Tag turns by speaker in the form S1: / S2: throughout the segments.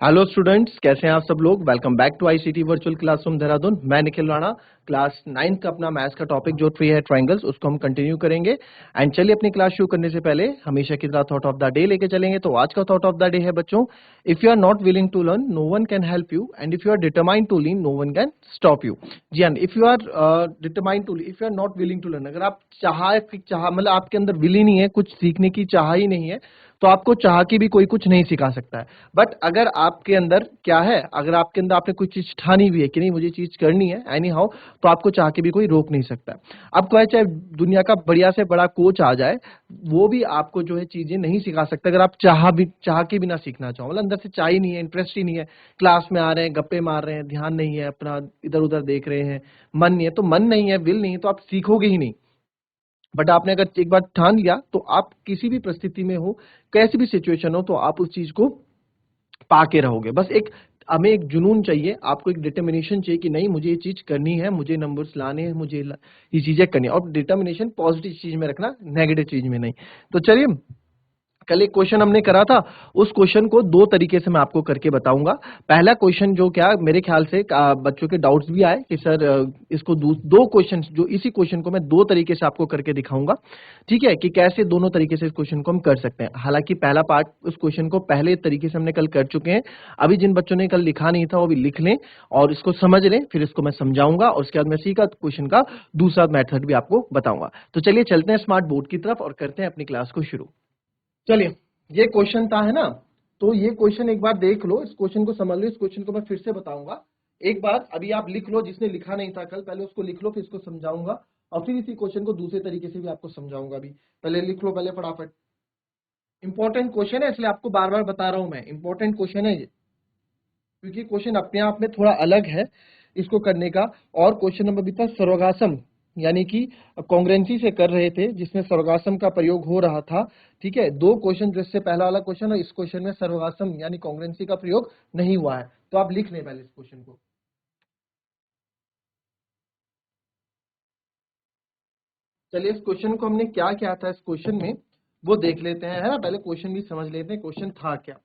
S1: Hello students, कैसे हैं आप सब लोग। Welcome back to ICT virtual classroom Dehradun. मैं निखिल राणा। क्लास 9 का अपना मैथ्स का टॉपिक जो ट्री है ट्रायंगल्स, उसको हम कंटिन्यू करेंगे। एंड चलिए अपनी क्लास शुरू करने से पहले हमेशा की तरह थॉट ऑफ द डे लेके चलेंगे। तो आज का थॉट ऑफ द डे है बच्चों, if you are not willing to learn no one can help you, and if you are determined to learn no one can stop you. जी हाँ, if you are determined to, if you are not willing to learn, अगर आप चाह मतलब आपके अंदर will he नहीं है, कुछ सीखने की चाह ही नहीं है, तो आपको चाह के भी कोई कुछ नहीं सिखा सकता है। बट अगर आपके अंदर क्या है, अगर आपके अंदर आपने कोई चीज ठानी हुई है कि नहीं मुझे चीज करनी है एनी हाउ, तो आपको चाह के भी कोई रोक नहीं सकता। अब चाहे दुनिया का बढ़िया से बड़ा कोच आ जाए, वो भी आपको जो है चीजें नहीं सिखा सकता अगर आप चाह के भी ना सीखना चाहो। मतलब अंदर से चाह ही नहीं है, इंटरेस्ट ही नहीं है, क्लास में आ रहे हैं, गप्पे मार रहे हैं, ध्यान नहीं है, अपना इधर उधर देख रहे हैं, मन नहीं है। तो मन नहीं है, विल नहीं है, तो आप सीखोगे ही नहीं। बट आपने अगर एक बार ठान लिया तो आप किसी भी परिस्थिति में हो, कैसी भी सिचुएशन हो, तो आप उस चीज को पाके रहोगे। बस एक हमें एक जुनून चाहिए, आपको एक डिटर्मिनेशन चाहिए कि नहीं मुझे ये चीज करनी है, मुझे नंबर्स लाने हैं, मुझे ये चीजें करनी है। और डिटर्मिनेशन पॉजिटिव चीज में रखना, नेगेटिव चीज में नहीं। तो चलिए, कल एक क्वेश्चन हमने करा था, उस क्वेश्चन को दो तरीके से मैं आपको करके बताऊंगा। पहला क्वेश्चन जो क्या मेरे ख्याल से बच्चों के डाउट्स भी आए कि सर इसको दो क्वेश्चन, जो इसी क्वेश्चन को मैं दो तरीके से आपको करके दिखाऊंगा। ठीक है, कि कैसे दोनों तरीके से इस क्वेश्चन को हम कर सकते हैं। हालांकि पहला पार्ट उस क्वेश्चन को पहले तरीके से हमने कल कर चुके हैं। अभी जिन बच्चों ने कल लिखा नहीं था वो भी लिख लें और इसको समझ लें, फिर इसको मैं समझाऊंगा और उसके बाद मैं सीखा क्वेश्चन का दूसरा मेथड भी आपको बताऊंगा। तो चलिए चलते हैं स्मार्ट बोर्ड की तरफ और करते हैं अपनी क्लास को शुरू। चलिए, ये क्वेश्चन था है ना, तो ये क्वेश्चन एक बार देख लो, इस क्वेश्चन को समझ लो। इस क्वेश्चन को मैं फिर से बताऊंगा एक बार, अभी आप लिख लो, जिसने लिखा नहीं था कल पहले उसको लिख लो, फिर इसको समझाऊंगा और फिर इसी क्वेश्चन को दूसरे तरीके से भी आपको समझाऊंगा। भी पहले लिख लो, पहले फटाफट। इंपॉर्टेंट क्वेश्चन है, इसलिए आपको बार बार बता रहा हूं मैं, इंपॉर्टेंट क्वेश्चन है ये, क्योंकि क्वेश्चन अपने आप में थोड़ा अलग है इसको करने का। और क्वेश्चन नंबर भी था सर्वगासम, यानी कि कॉन्ग्रेंसी से कर रहे थे, जिसमें सर्वगासम का प्रयोग हो रहा था। ठीक है, दो क्वेश्चन, जिससे पहला वाला क्वेश्चन और इस क्वेश्चन में सर्वगासम यानी कॉन्ग्रेंसी का प्रयोग नहीं हुआ है। तो आप लिख लें पहले इस क्वेश्चन को। चलिए, इस क्वेश्चन को हमने क्या किया था, इस क्वेश्चन में वो देख लेते हैं, है ना। पहले क्वेश्चन भी समझ लेते हैं, क्वेश्चन था क्या।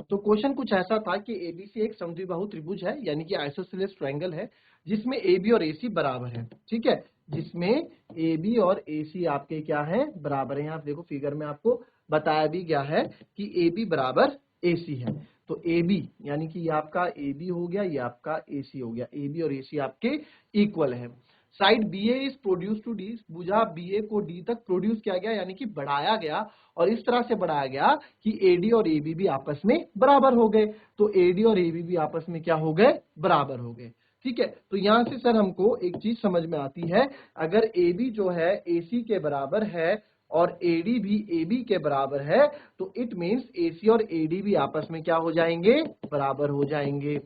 S1: तो क्वेश्चन कुछ ऐसा था कि एबीसी एक समद्विबाहु त्रिभुज है, यानी कि आइसोसेलेस ट्रायंगल है, जिसमें एबी और एसी बराबर है। ठीक है, जिसमें एबी और एसी आपके क्या है, बराबर है। यहाँ देखो फिगर में आपको बताया भी गया है कि एबी बराबर एसी है। तो एबी यानी कि ये आपका एबी हो गया, ये आपका एसी हो गया, एबी और एसी आपके इक्वल है। Side B A is produce to D, भुजा बी ए को डी तक प्रोड्यूस किया गया, यानी कि बढ़ाया गया, और इस तरह से बढ़ाया गया कि एडी और एबी भी आपस में बराबर हो गए। तो एडी और एबी भी आपस में क्या हो गए, बराबर हो गए। ठीक है, तो यहां से सर हमको एक चीज समझ में आती है, अगर एबी जो है एसी के बराबर है और एडी भी एबी के बराबर है, तो इट मींस एसी और एडी भी आपस में क्या हो जाएंगे, बराबर हो जाएंगे।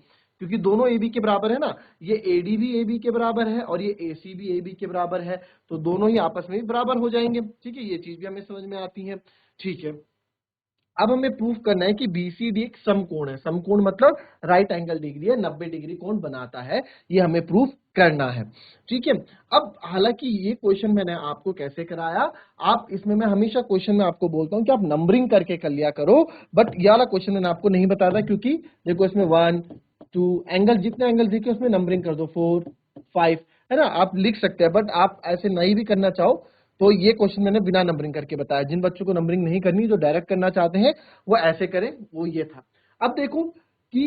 S1: क्योंकि दोनों एबी के बराबर है ना, ये एडी भी एबी के बराबर है और ये एसी भी एबी के बराबर है, तो दोनों ही आपस में भी बराबर हो जाएंगे। ठीक है, ये चीज भी हमें समझ में आती है। ठीक है, अब हमें प्रूफ करना है कि बीसीडी एक समकोण है। समकोण मतलब राइट एंगल डिग्री है, 90 डिग्री कोण बनाता है, ये हमें प्रूफ करना है। ठीक है, अब हालांकि ये क्वेश्चन मैंने आपको कैसे कराया, आप इसमें मैं हमेशा क्वेश्चन में आपको बोलता हूं कि आप नंबरिंग करके कर लिया करो, बट ये वाला क्वेश्चन मैंने आपको नहीं बताया था, क्योंकि देखो इसमें 1 2 एंगल, जितने एंगल दिखे उसमें नंबरिंग कर दो, 4 5, है ना, आप लिख सकते हैं। बट आप ऐसे नहीं भी करना चाहो तो ये क्वेश्चन मैंने बिना नंबरिंग करके बताया। जिन बच्चों को नंबरिंग नहीं करनी, जो डायरेक्ट करना चाहते हैं, वो ऐसे करें, वो ये था। अब देखो कि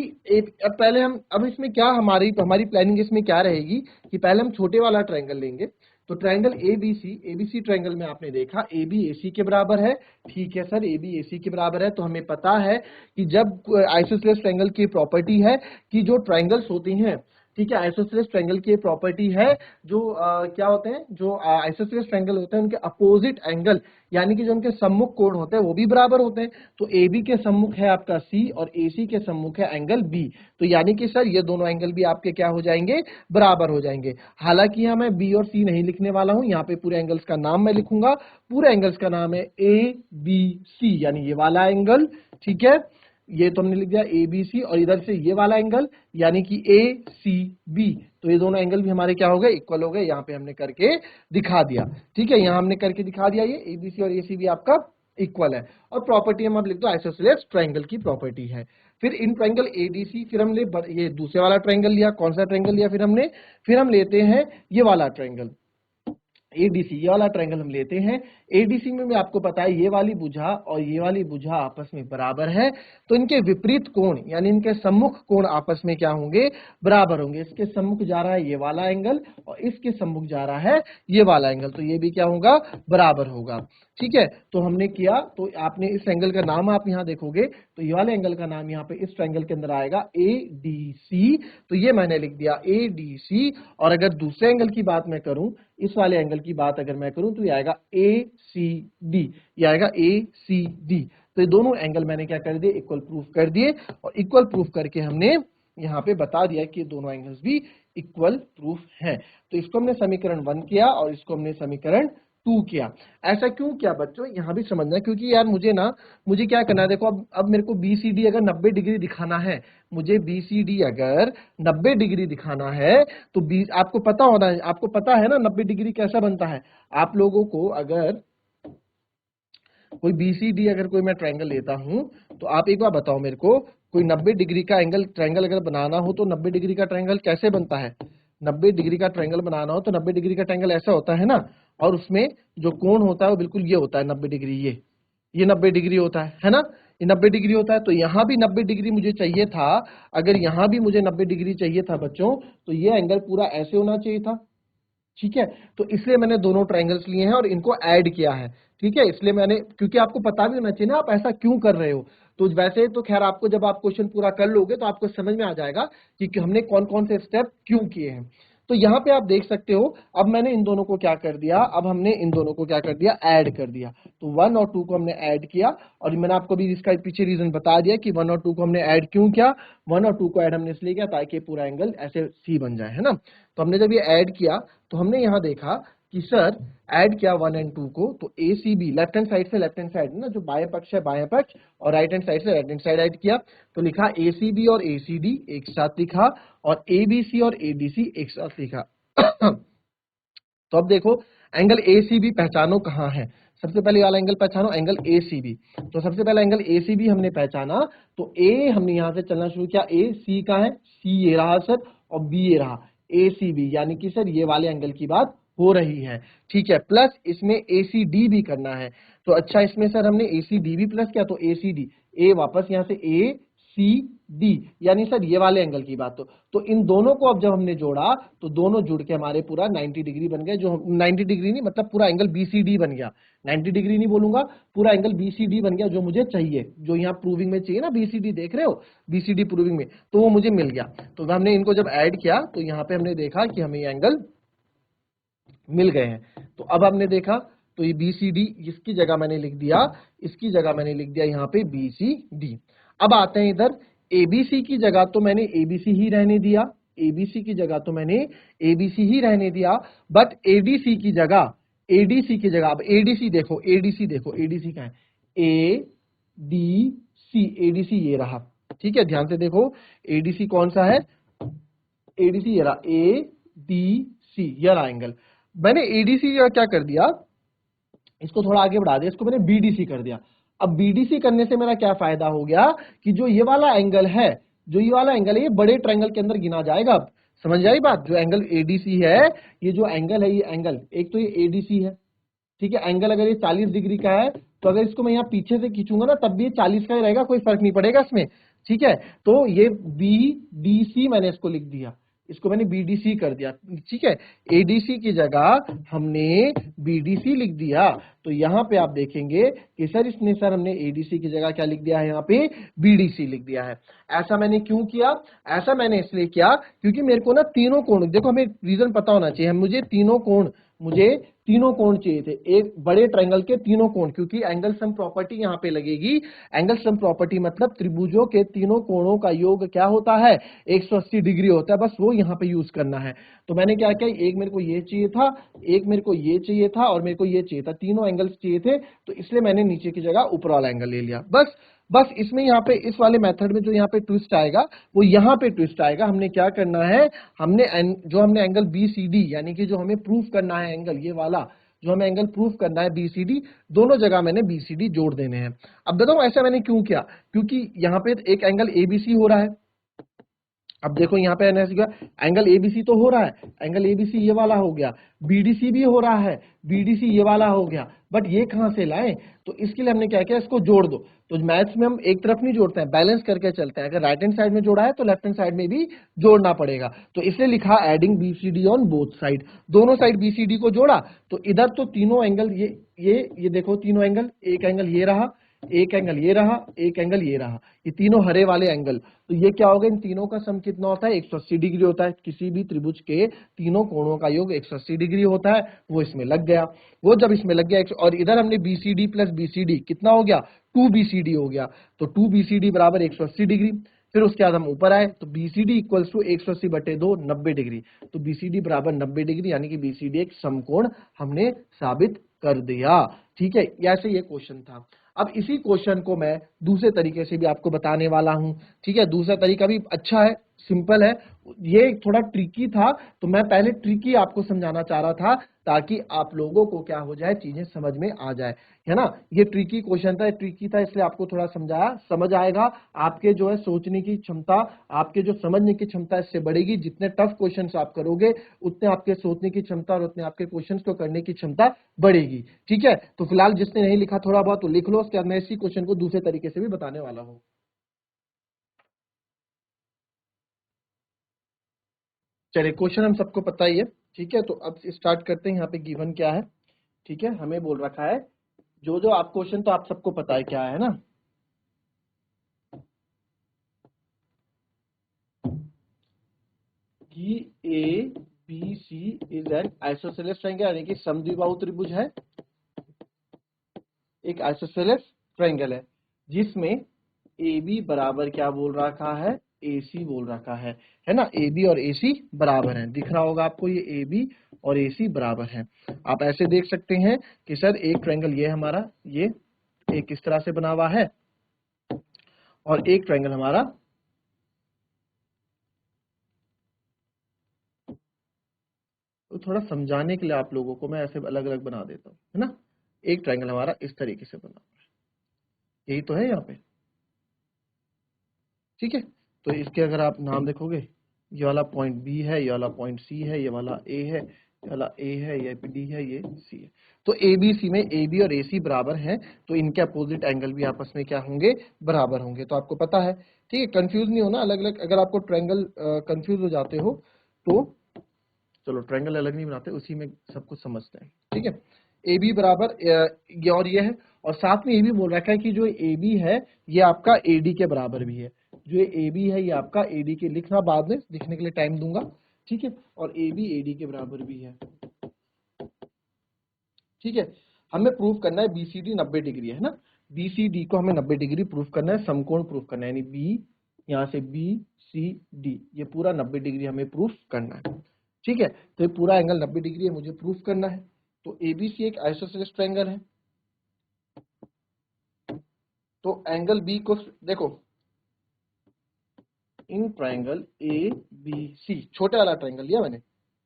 S1: अब पहले हम, अब इसमें क्या हमारी हमारी प्लानिंग इसमें क्या रहेगी कि पहले हम छोटे वाला ट्रायंगल लेंगे। तो ट्रायंगल एबीसी ट्रायंगल में आपने देखा ए बी ए सी के बराबर है। ठीक है सर, ए बी ए सी के बराबर है, तो हमें पता है कि जब आइसोसेलेस ट्रायंगल की प्रॉपर्टी है कि जो ट्रायंगल्स होती हैं, ठीक है, आइसोसेलेस ट्रायंगल की प्रॉपर्टी है, जो क्या होते हैं, जो आइसोसेलेस ट्रायंगल होते हैं उनके अपोजिट एंगल, यानी कि जो उनके सम्मुख कोण होते हैं वो भी बराबर होते हैं। तो ए बी के सम्मुख है आपका सी और ए सी के सम्मुख है एंगल बी, तो यानी कि सर ये दोनों एंगल भी आपके क्या हो जाएंगे, बराबर हो जाएंगे। हालांकि यहाँ मैं बी और सी नहीं लिखने वाला हूं, यहाँ पे पूरे एंगल्स का नाम मैं लिखूंगा। पूरे एंगल्स का नाम है ए बी सी, यानी ये वाला एंगल। ठीक है, ये तो हमने लिख दिया ए बी सी, और इधर से ये वाला एंगल यानी कि ए सी बी, तो ये दोनों एंगल भी हमारे क्या हो गए, इक्वल हो गए। यहाँ पे हमने करके दिखा दिया। ठीक है, यहाँ हमने करके दिखा दिया, ये ए बी सी और ए सी बी आपका इक्वल है। और प्रॉपर्टी हम अब लिख दो आइसोसेलेस ट्रायंगल की प्रॉपर्टी है। फिर इन ट्रायंगल एडीसी, फिर हमने ये दूसरे वाला ट्रायंगल लिया, कौन सा ट्रायंगल लिया फिर हम लेते हैं ये वाला ट्रायंगल एडीसी, ये वाला ट्रायंगल हम लेते हैं। एडीसी में आपको पता है ये वाली भुजा और ये वाली भुजा आपस में बराबर है, तो इनके विपरीत कोण यानी इनके सम्मुख कोण आपस में क्या होंगे, बराबर होंगे। इसके सम्मुख जा रहा है ये वाला एंगल और इसके सम्मुख जा रहा है ये वाला एंगल, तो ये भी क्या होगा, बराबर होगा। ठीक है, तो हमने किया, तो आपने इस एंगल का नाम आप यहां देखोगे तो ये वाले एंगल का नाम यहाँ पे इस ट्रायंगल के अंदर आएगा एडीसी, तो ये मैंने लिख दिया एडीसी। और अगर दूसरे एंगल की बात मैं करूं, इस वाले एंगल की बात अगर मैं करूं तो ये आएगा ACD, ये आएगा ACD। तो ये दोनों एंगल मैंने क्या कर दिए, इक्वल प्रूफ कर दिए, और इक्वल प्रूफ करके हमने यहाँ पे बता दिया कि दोनों एंगल्स भी इक्वल प्रूफ हैं। तो इसको हमने समीकरण 1 किया और इसको हमने समीकरण 2 किया। ऐसा क्यों किया बच्चों, यहां भी समझना है, क्योंकि यार मुझे क्या करना है, देखो अब मेरे को BCD अगर 90 डिग्री दिखाना है, मुझे BCD अगर 90 डिग्री दिखाना है तो आपको पता है ना 90 डिग्री कैसा बनता है। आप लोगों को अगर कोई BCD अगर कोई मैं ट्रायंगल लेता हूं तो आप एक बार बताओ मेरे को, कोई 90 डिग्री का ट्रायंगल अगर बनाना हो तो 90 डिग्री का ट्रायंगल कैसे बनता है। 90 डिग्री का ट्रायंगल बनाना हो तो 90 डिग्री का ट्रायंगल ऐसा होता है ना, और उसमें जो कोण होता है वो बिल्कुल ये होता है 90 डिग्री, ये 90 डिग्री होता है ना, ये 90 डिग्री होता है। तो यहाँ भी 90 डिग्री मुझे चाहिए था, अगर यहाँ भी मुझे 90 डिग्री चाहिए था बच्चों, तो ये एंगल पूरा ऐसे होना चाहिए था। ठीक है, तो इसलिए मैंने दोनों ट्रायंगल्स लिए हैं और इनको ऐड किया है। ठीक है, इसलिए मैंने, क्योंकि आपको पता भी होना चाहिए ना आप ऐसा क्यों कर रहे हो। तो वैसे तो खैर आपको जब आप क्वेश्चन पूरा कर लोगे तो आपको समझ में आ जाएगा कि हमने कौन कौन से स्टेप क्यों किए हैं। तो यहाँ पे आप देख सकते हो, अब मैंने इन दोनों को क्या कर दिया, अब हमने इन दोनों को क्या कर दिया, ऐड कर दिया। तो 1 और 2 को हमने ऐड किया, और मैंने आपको भी इसका पीछे रीजन बता दिया कि 1 और 2 को हमने ऐड क्यों किया। 1 और 2 को ऐड हमने इसलिए किया ताकि पूरा एंगल ऐसे सी बन जाए, है ना। तो हमने जब ये ऐड किया तो हमने यहाँ देखा कि सर ऐड किया 1 एंड 2 को, तो ACB लेफ्ट हैंड साइड से लेफ्ट हैंड साइड ना, जो बाएं पक्ष है बाएं पक्ष, और राइट हैंड साइड से राइट हैंड साइड ऐड किया, तो लिखा ACB और ACD एक साथ लिखा, और ABC और ADC एक साथ लिखा। तो अब देखो एंगल ACB पहचानो कहाँ है, सबसे पहले वाला एंगल पहचानो, एंगल ACB। तो सबसे पहला एंगल ACB हमने पहचाना, तो A हमने यहां से चलना शुरू किया, A C का है, C ये रहा सर, और B ये रहा, ACB, यानी कि सर ये वाले एंगल की बात हो रही है। ठीक है, प्लस इसमें ACD भी करना है, तो अच्छा इसमें सर हमने ACD भी प्लस किया, तो ACD, A वापस यहाँ से ACD, यानी सर ये वाले एंगल की बात। तो इन दोनों को अब जब हमने जोड़ा तो दोनों जुड़ के हमारे पूरा 90 डिग्री बन गया, जो 90 डिग्री नहीं मतलब पूरा एंगल BCD बन गया, 90 डिग्री नहीं बोलूंगा, पूरा एंगल BCD बन गया, जो मुझे चाहिए, जो यहाँ प्रूविंग में चाहिए ना, BCD देख रहे हो, BCD प्रूविंग में, तो वो मुझे मिल गया। तो हमने इनको जब ऐड किया तो यहाँ पे हमने देखा कि हमें ये एंगल मिल गए हैं। तो अब हमने देखा, तो ये BCD, इसकी जगह मैंने लिख दिया, इसकी जगह मैंने लिख दिया यहाँ पे BCD। अब आते हैं इधर, ABC की जगह तो मैंने ABC ही रहने दिया, ABC की जगह तो मैंने ABC ही रहने दिया, बट ADC की जगह, ADC की जगह, अब ADC देखो, ADC देखो, ADC क्या है, ADC, ADC ये रहा। ठीक है, ध्यान से देखो ADC कौन सा है, ADC ये रहा, ADC ये रहा एंगल। मैंने ADC का क्या कर दिया, इसको थोड़ा आगे बढ़ा दिया, इसको मैंने BDC कर दिया। अब BDC करने से मेरा क्या फायदा हो गया कि जो ये वाला एंगल है, जो ये वाला एंगल है, ये बड़े ट्रायंगल के अंदर गिना जाएगा। अब समझ आई बात, जो एंगल ADC है, ये जो एंगल है, ये एंगल एक तो ये ADC है। ठीक है, एंगल अगर ये 40 डिग्री का है तो अगर इसको मैं यहाँ पीछे से खींचूंगा ना तब भी ये 40 का ही रहेगा, कोई फर्क नहीं पड़ेगा इसमें। ठीक है, तो ये BDC मैंने इसको लिख दिया, इसको मैंने BDC कर दिया। ठीक है, ADC की जगह हमने BDC लिख दिया। तो यहाँ पे आप देखेंगे कि सर इसने सर हमने ADC की जगह क्या लिख दिया है, यहाँ पे BDC लिख दिया है। ऐसा मैंने क्यों किया, ऐसा मैंने इसलिए किया क्योंकि मेरे को ना तीनों कोण, देखो हमें रीजन पता होना चाहिए, मुझे तीनों कोण चाहिए थे, एक बड़े ट्रायंगल के तीनों कोण, क्योंकि एंगल सम प्रॉपर्टी यहाँ पे लगेगी। एंगल सम प्रॉपर्टी मतलब त्रिभुजों के तीनों कोणों का योग क्या होता है, 180 डिग्री होता है, बस वो यहाँ पे यूज करना है। तो मैंने क्या किया, एक मेरे को ये चाहिए था, एक मेरे को ये चाहिए था, और मेरे को ये चाहिए था, तीनों एंगल्स चाहिए थे, तो इसलिए मैंने नीचे की जगह ऊपर वाला एंगल ले लिया। बस इसमें यहाँ पे इस वाले मेथड में जो यहाँ पे ट्विस्ट आएगा वो यहाँ पे ट्विस्ट आएगा। हमने क्या करना है, हमने एंगल BCD यानी कि जो हमें प्रूफ करना है एंगल ये वाला, जो हमें एंगल प्रूफ करना है बीसीडी, दोनों जगह मैंने बीसीडी जोड़ देने हैं। अब बताओ ऐसा मैंने क्यों किया, क्योंकि यहाँ पे एक एंगल एबीसी हो रहा है। अब देखो यहाँ पे एंगल एबीसी तो हो रहा है, एंगल एबीसी ये वाला हो गया, बीडीसी भी हो रहा है, बीडीसी ये वाला हो गया, बट ये कहां से लाएं, तो इसके लिए हमने क्या किया, इसको जोड़ दो। तो मैथ्स में हम एक तरफ नहीं जोड़ते हैं, बैलेंस करके चलते हैं। अगर राइट हैंड साइड में जोड़ा है तो लेफ्ट हैंड साइड में भी जोड़ना पड़ेगा, तो इसलिए लिखा adding BCD on both side, दोनों साइड बीसीडी को जोड़ा। तो इधर तो तीनों एंगल ये देखो तीनों एंगल, एक एंगल ये रहा, एक एंगल ये रहा, एक एंगल ये रहा, ये तीनों हरे वाले एंगल। तो ये क्या होगा, इन तीनों का सम कितना होता है, 180 डिग्री होता है। किसी भी त्रिभुज के तीनों कोणों का योग 180 डिग्री होता है। वो इसमें लग गया, वो जब इसमें लग गया, और इधर हमने बीसीडी प्लस बीसीडी कितना हो गया, 2BCD हो गया। तो 2BCD बराबर 180 डिग्री। फिर उसके बाद हम ऊपर आए तो BCD इक्वल्स टू 180/2 90 डिग्री। तो BCD बराबर 90 डिग्री, यानी कि BCD एक समकोण हमने साबित कर दिया। ठीक है, ऐसे ये क्वेश्चन था। अब इसी क्वेश्चन को मैं दूसरे तरीके से भी आपको बताने वाला हूं। ठीक है, दूसरा तरीका भी अच्छा है, सिंपल है। ये थोड़ा ट्रिकी था, तो मैं पहले ट्रिकी आपको समझाना चाह रहा था ताकि आप लोगों को क्या हो जाए, चीजें समझ में आ जाए, है ना। ये ट्रिकी क्वेश्चन था, ट्रिकी था इसलिए आपको थोड़ा समझाया, समझ आएगा। आपके जो है सोचने की क्षमता, आपके जो समझने की क्षमता इससे बढ़ेगी। जितने टफ क्वेश्चंस आप करोगे उतने आपके सोचने की क्षमता और उतने आपके क्वेश्चंस को करने की क्षमता बढ़ेगी। ठीक है, तो फिलहाल जिसने नहीं लिखा थोड़ा बहुत तो लिख लो, उसके बाद मैं इसी क्वेश्चन को दूसरे तरीके से भी बताने वाला हूं। चलिए, क्वेश्चन हम सबको पता ही है। ठीक है, तो अब स्टार्ट करते हैं। यहाँ पे गिवन क्या है, ठीक है, हमें बोल रखा है, जो जो आप क्वेश्चन तो आप सबको पता है क्या है ना, कि A B C is an isosceles triangle, यानी कि समद्विबाहु त्रिभुज है, एक आइसोसेलेस ट्रायंगल है, जिसमें ए बी बराबर क्या बोल रखा है, ए सी बोल रखा है ना। ए बी और ए सी बराबर है, दिख रहा होगा आपको, ये ए बी और ए सी बराबर है। आप ऐसे देख सकते हैं कि सर एक ट्रायंगल ये हमारा, ये एक इस तरह से बना हुआ है, और एक ट्रायंगल हमारा, तो थोड़ा समझाने के लिए आप लोगों को मैं ऐसे अलग अलग बना देता हूँ, है ना। एक ट्रायंगल हमारा इस तरीके से बना हुआ है, यही तो है यहाँ पे। ठीक है, तो इसके अगर आप नाम देखोगे, ये वाला पॉइंट बी है, ये वाला पॉइंट सी है, ये वाला ए है, ये वाला ए है, ये डी है, ये सी है। तो ए बी सी में ए बी और ए सी बराबर हैं, तो इनके अपोजिट एंगल भी आपस में क्या होंगे, बराबर होंगे। तो आपको पता है, ठीक है, कंफ्यूज नहीं होना। अलग अलग अगर आपको ट्रायंगल कंफ्यूज हो जाते हो तो चलो ट्रायंगल अलग नहीं बनाते, उसी में सब कुछ समझते हैं। ठीक है, ए बी बराबर ये और ये है, और साथ में ये भी बोल रखा है कि जो ए बी है ये आपका ए डी के बराबर भी है। जो ए बी है ये आपका ए डी के, लिखना बाद में, लिखने के लिए टाइम दूंगा। ठीक है, और ए बी ए डी के बराबर भी है। ठीक है, हमें प्रूफ करना है बीसीडी 90 डिग्री है ना, बीसीडी को हमें 90 डिग्री प्रूफ करना है, समकोण प्रूफ करना है, यानी बी, यहाँ से बी सी डी, ये पूरा 90 डिग्री हमें प्रूफ करना है। ठीक है, तो ये पूरा एंगल 90 डिग्री है, मुझे प्रूफ करना है। तो एबीसी एक आइसोसेलेस ट्रायंगल है, तो एंगल बी को देखो, इन ट्रायंगल ए बी सी, छोटे वाला ट्रायंगल लिया मैंने।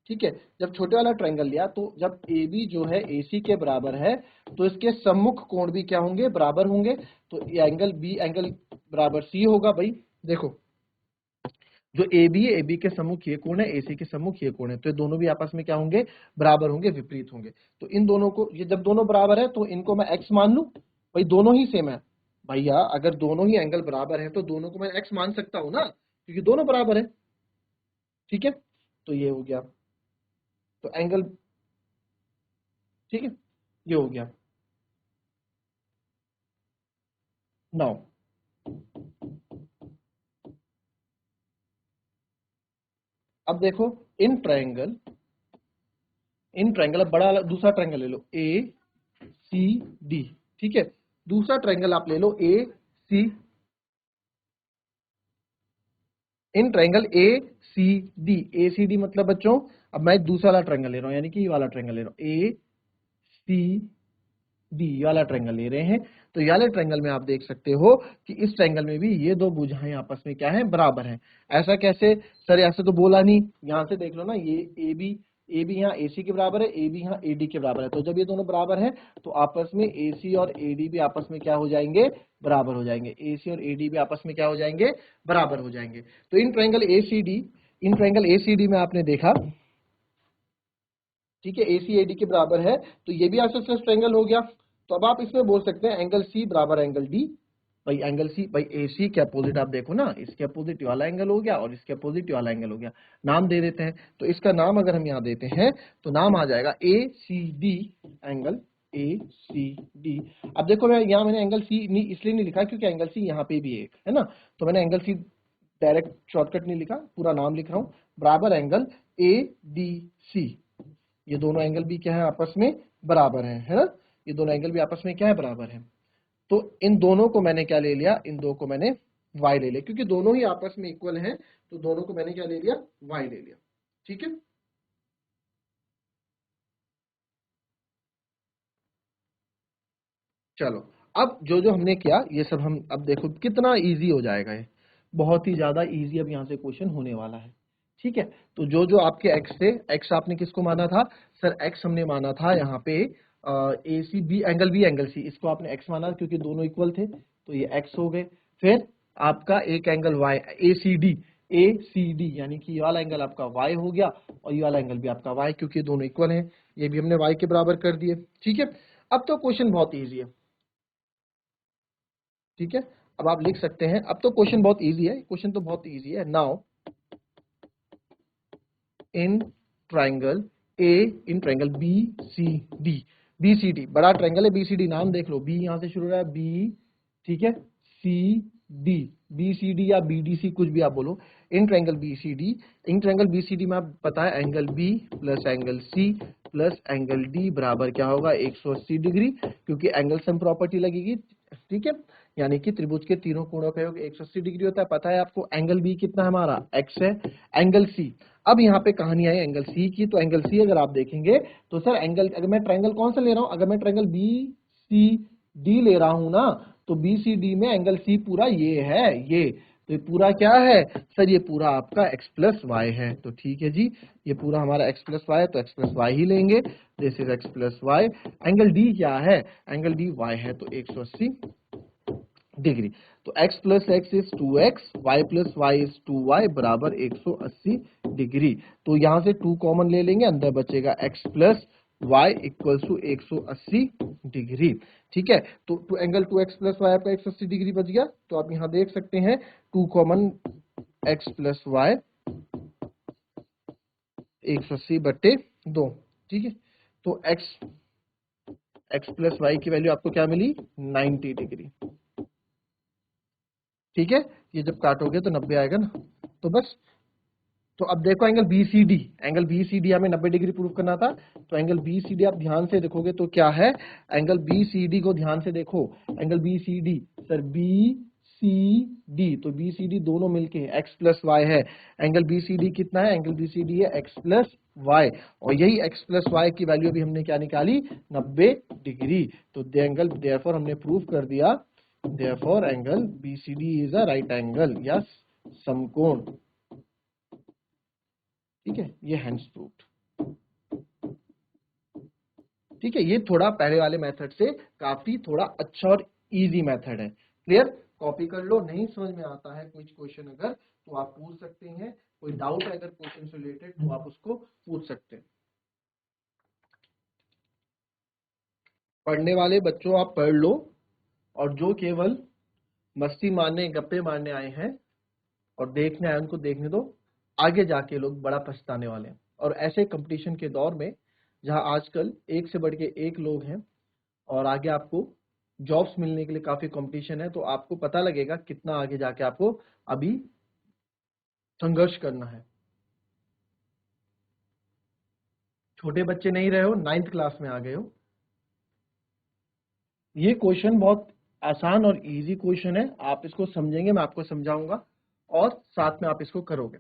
S1: ठीक है, जब छोटे वाला ट्रायंगल लिया तो जब ए बी जो है ए सी के बराबर है, तो इसके सम्मुख कोण भी क्या होंगे, बराबर होंगे। तो ये एंगल बी एंगल बराबर सी होगा भाई। देखो, जो ए बी है, ए बी के सम्मुख ये कोण है, ए सी के सम्मुख ये कोण है, तो ये दोनों भी आपस में क्या होंगे, बराबर होंगे, विपरीत होंगे। तो इन दोनों को, ये जब दोनों बराबर है तो इनको मैं एक्स मान लूं, भाई दोनों ही सेम है। भैया अगर दोनों ही एंगल बराबर है तो दोनों को मैं एक्स मान सकता हूं ना, क्योंकि दोनों बराबर है। ठीक है, तो ये हो गया, तो एंगल, ठीक है, ये हो गया। नाउ अब देखो, इन ट्रायंगल, इन ट्रायंगल, अब बड़ा दूसरा ट्रायंगल ले लो, ए सी डी। ठीक है, दूसरा ट्रायंगल आप ले लो A C, in triangle A C D, A C D मतलब बच्चों, अब मैं दूसरा वाला ट्रायंगल ले रहा हूं, यानी कि ये वाला ट्रायंगल ले रहा हूं, ए सी डी, ये वाला ट्रायंगल ले रहे हैं। तो ये वाले ट्रायंगल में आप देख सकते हो कि इस ट्रायंगल में भी ये दो भुजाएं आपस में क्या है, बराबर हैं। ऐसा कैसे सर, ऐसे तो बोला नहीं, यहां से देख लो ना, ये ए बी ए बी यहाँ ए सी के बराबर है, ए बी यहाँ ए डी के बराबर है। तो जब ये दोनों बराबर हैं तो आपस में ए सी और ए डी भी आपस में क्या हो जाएंगे, बराबर हो जाएंगे। ए सी और ए डी भी आपस में क्या हो जाएंगे, बराबर हो जाएंगे। तो in triangle A C D, in triangle A C D में आपने देखा, ठीक है, ए सी ए डी के बराबर है, तो ये भी आइसोसेलेस ट्रायंगल हो गया। तो अब आप इसमें बोल सकते हैं एंगल सी बराबर एंगल डी। भाई एंगल सी, भाई ए सी के अपोजिट आप देखो ना, इसके अपोजिट वाला एंगल हो गया और इसके अपोजिट वाला एंगल हो गया। नाम दे देते हैं, तो इसका नाम अगर हम यहाँ देते हैं तो नाम आ जाएगा A C D, angle A C D. अब देखो मैं यहाँ मैंने एंगल सी इसलिए नहीं लिखा क्योंकि एंगल सी यहाँ पे भी एक है ना, तो मैंने एंगल सी डायरेक्ट शॉर्टकट नहीं लिखा, पूरा नाम लिख रहा हूँ, बराबर एंगल ए डी सी। ये दोनों एंगल भी क्या है, आपस में बराबर है ना, ये दोनों एंगल भी आपस में क्या है, बराबर है। तो इन दोनों को मैंने क्या ले लिया, इन दो को मैंने y ले लिया, क्योंकि दोनों ही आपस में इक्वल हैं, तो दोनों को मैंने क्या ले लिया, y ले लिया। ठीक है, चलो अब जो जो हमने किया ये सब हम अब देखो कितना इजी हो जाएगा, ये बहुत ही ज्यादा इजी अब यहाँ से क्वेश्चन होने वाला है। ठीक है, तो जो जो आपके x थे, x आपने किसको माना था सर, x हमने माना था यहाँ पे ए सी बी, एंगल सी, इसको आपने x माना क्योंकि दोनों इक्वल थे, तो ये x हो गए। फिर आपका एक एंगल y ए सी डी यानी कि ये वाला एंगल आपका y हो गया और ये वाला एंगल भी आपका y, क्योंकि दोनों इक्वल हैं, ये भी हमने y के बराबर कर दिए। ठीक है, अब तो क्वेश्चन बहुत ईजी है। ठीक है, अब आप लिख सकते हैं, अब तो क्वेश्चन बहुत इजी है, क्वेश्चन तो बहुत इजी है। Now in triangle A, in triangle B C D, B C D बड़ा ट्राइंगल है, बी सी डी नाम देख लो, बी यहां से शुरू हो रहा है, बी, ठीक है, C D, B C D या बी डी सी कुछ भी आप बोलो, in triangle B C D, in triangle B C D में आप पता है angle B plus angle C plus angle D बराबर क्या होगा, 180 डिग्री, क्योंकि एंगल सम प्रॉपर्टी लगेगी। ठीक है, यानी कि त्रिभुज के तीनों कोणों का योग 180 डिग्री होता है, पता है आपको। एंगल बी कितना हमारा x है, एंगल सी, अब यहाँ पे कहानी आई एंगल सी की, तो एंगल सी अगर आप देखेंगे तो सर एंगल, अगर मैं ट्रायंगल कौन सा ले रहा हूँ, अगर मैं ट्रायंगल बी सी डी ले रहा हूँ ना, तो बी सी डी में एंगल सी पूरा ये है, ये, तो ये पूरा क्या है सर, ये पूरा आपका x प्लस वाई है। तो ठीक है जी, ये पूरा हमारा x प्लस वाई है, तो x प्लस वाई ही लेंगे, this is x plus y. Angle D क्या है, एंगल डी y है, तो 180 डिग्री। तो x plus x is 2x, y plus y is 2y बराबर 180 डिग्री। तो यहां से 2 कॉमन ले लेंगे, अंदर बचेगा x plus y equal to 180 degree. ठीक है, तो एंगल 2x प्लस वाई आपका 180 डिग्री बच गया। तो आप यहां देख सकते हैं 2 कॉमन, x प्लस वाई 180/2। ठीक है, तो x प्लस वाई की वैल्यू आपको क्या मिली, 90 डिग्री। ठीक है, ये जब काटोगे तो 90 आएगा ना, तो बस। तो अब देखो एंगल BCD, एंगल BCD हमें 90 डिग्री प्रूव करना था, तो एंगल BCD आप ध्यान से देखोगे तो क्या है, एंगल BCD को ध्यान से देखो, एंगल BCD सर BCD, तो BCD दोनों मिलके x प्लस वाई है, एंगल BCD कितना है, एंगल BCD है x प्लस वाई, और यही x प्लस वाई की वैल्यू भी हमने क्या निकाली, 90 डिग्री। तो एंगल देयरफॉर हमने प्रूव कर दिया, therefore angle BCD is a right angle या समकोण। ठीक है, ये हैंड्स प्रूव्ड। ठीक है, ये थोड़ा पहले वाले मेथड से काफी थोड़ा अच्छा और इजी मेथड है। क्लियर, कॉपी कर लो, नहीं समझ में आता है कुछ क्वेश्चन अगर, तो आप पूछ सकते हैं, कोई डाउट है अगर क्वेश्चन से रिलेटेड तो आप उसको पूछ सकते हैं। पढ़ने वाले बच्चों आप पढ़ लो, और जो केवल मस्ती मारने गप्पे मारने आए हैं और देखने आए उनको देखने दो, आगे जाके लोग बड़ा पछताने वाले हैं। और ऐसे कंपटीशन के दौर में जहां आजकल एक से बढ़ के एक लोग हैं और आगे आपको जॉब्स मिलने के लिए काफी कंपटीशन है, तो आपको पता लगेगा कितना आगे जाके आपको अभी संघर्ष करना है। छोटे बच्चे नहीं रहे हो, 9th क्लास में आ गए हो। ये क्वेश्चन बहुत आसान और इजी क्वेश्चन है, आप इसको समझेंगे, मैं आपको समझाऊंगा और साथ में आप इसको करोगे।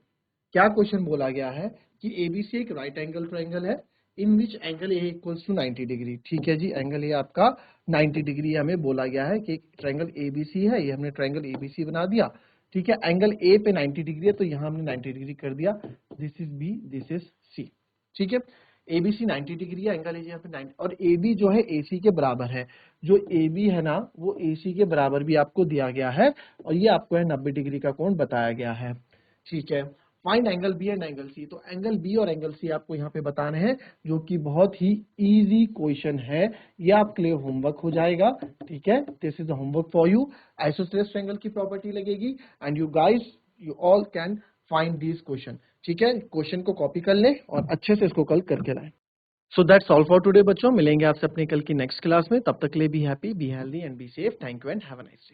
S1: क्या क्वेश्चन बोला गया है कि एबीसी एक राइट एंगल ट्रायंगल है in which angle A equals to 90 degree. ठीक है जी, एंगल ए आपका 90 डिग्री हमें बोला गया है कि ट्रायंगल एबीसी है, ये हमने ट्रायंगल एबीसी बना दिया। ठीक है, एंगल ए पे 90 डिग्री है, तो यहाँ हमने 90 डिग्री कर दिया, this is B, this is C. ठीक है। एबीसी 90 डिग्री है, एंगल लीजिए यहाँ पे 90, और AB जो है AC के बराबर है। जो AB है ना वो AC के बराबर भी आपको दिया गया है, और ये आपको है 90 डिग्री का कोण बताया गया है। ठीक है। Find angle B and angle C, तो एंगल बी और एंगल सी आपको यहाँ पे बताने हैं, जो कि बहुत ही इजी क्वेश्चन है। ये आपके लिए होमवर्क हो जाएगा। ठीक है, this is the homework for you. Isosceles triangle की प्रॉपर्टी लगेगी and you guys you all can find this question. ठीक है, क्वेश्चन को कॉपी कर लें और अच्छे से इसको कल करके लाएं। So that's all for today बच्चों, मिलेंगे आपसे अपने कल की नेक्स्ट क्लास में। तब तक के लिए be happy, be healthy and be safe. Thank you and have a nice day.